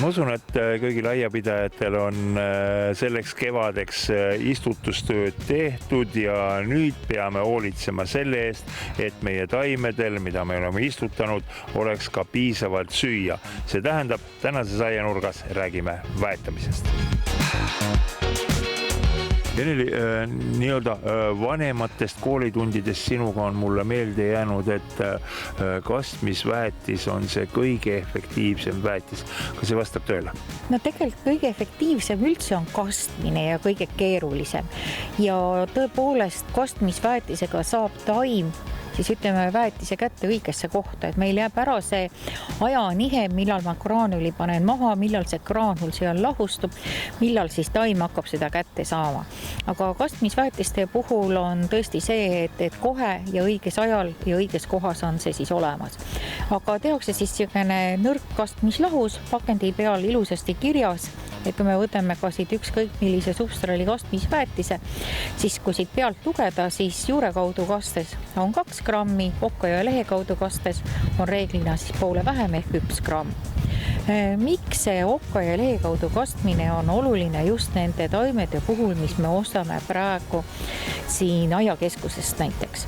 Ma usun, et kõigil aiapidajatel on selleks kevadeks istutustööd tehtud ja nüüd peame hoolitsema selle eest, et meie taimedel, mida me oleme istutanud, oleks ka piisavalt süüa. See tähendab, tänases aianurgas räägime väetamisest. Jeneli, nii-öelda vanematest koolitundidest sinuga on mulle meelde jäänud, et kastmisväetis on see kõige efektiivsem väetis. Kas see vastab tõele? No tegelikult kõige efektiivsem üldse on kastmine ja kõige keerulisem. Ja tõepoolest kastmisväetisega saab taim siis ütleme väetise kätte õigesse kohta, et meil jääb ära see ajanihe, millal ma graanuli panen maha, millal see graanul seal lahustub, millal siis taim hakkab seda kätte saama. Aga kastmisväetiste puhul on tõesti see, et kohe ja õiges ajal ja õiges kohas on see siis olemas. Aga tehakse siis selline nõrk kastmislahus, pakendi peal ilusasti kirjas, et kui me võtame ka siit ükskõik millise substraali kastmisväetise, siis kui siit pealt lugeda, siis juure kaudu kastes on 2 grammi, okka ja lehe kaudu kastes on reeglina siis poole vähem ehk 1 gramm. Miks see okka ja lehe kaudu kastmine on oluline just nende taimede puhul, mis me ostame praegu siin aiakeskusest näiteks.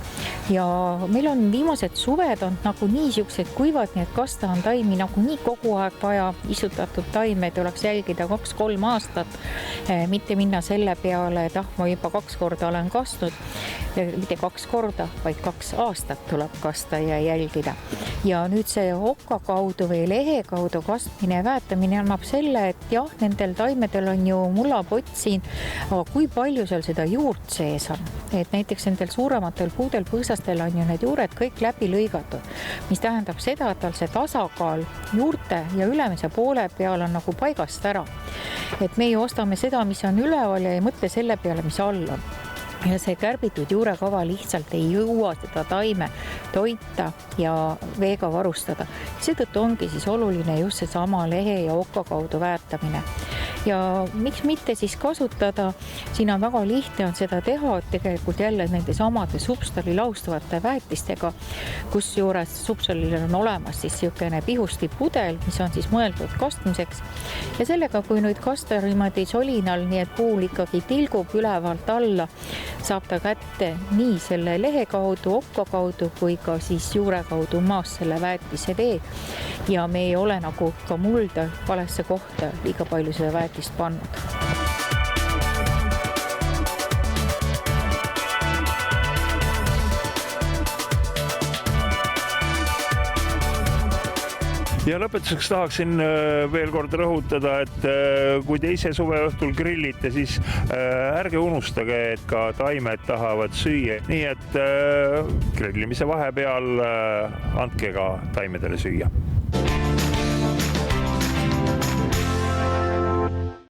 Ja meil on viimased suved on nagu niisugused kuivad, nii et kasta on taimi nagu nii kogu aeg vaja, istutatud taimed oleks jälgida 2-3 aastat, mitte minna selle peale, et ma juba 2 korda olen kastnud, mitte 2 korda, vaid 2 aastat tuleb kasta ja jälgida. Ja nüüd see okka kaudu või lehe kaudu kastmine ja väetamine annab selle, et jah, nendel taimedel on ju mullapott siin, aga kui palju seal seda juurt sees on. Et näiteks nendel suurematel puudel põõsastel on ju need juured kõik läbi lõigatud, mis tähendab seda, et tal see tasakaal juurte ja ülemise poole peal on nagu paigast ära. Et meie ostame seda, mis on üleval ja ei mõtle selle peale, mis all on. Ja see kärbitud juurekava lihtsalt ei jõua seda taime toita ja veega varustada. Seetõttu ongi siis oluline just see sama lehe ja okka kaudu väetamine. Ja miks mitte siis kasutada, siin on väga lihtne on seda teha, et tegelikult jälle nende samade substraali laustavate väetistega, kus juures substraalil on olemas siis selline pihustipudel, mis on siis mõeldud kastmiseks. Ja sellega, kui nüüd kasta niimoodi solinal, nii et puul ikkagi tilgub ülevalt alla, saab ta kätte nii selle lehe kaudu, okka kaudu kui ka siis juure kaudu maas selle väetise vee. Ja me ei ole nagu ka mulda valesse kohta liiga palju seda väetist pannud. Ja lõpetuseks tahaksin veel kord rõhutada, et kui te ise suve õhtul grillite, siis ärge unustage, et ka taimed tahavad süüa. Nii et grillimise vahepeal andke ka taimedele süüa.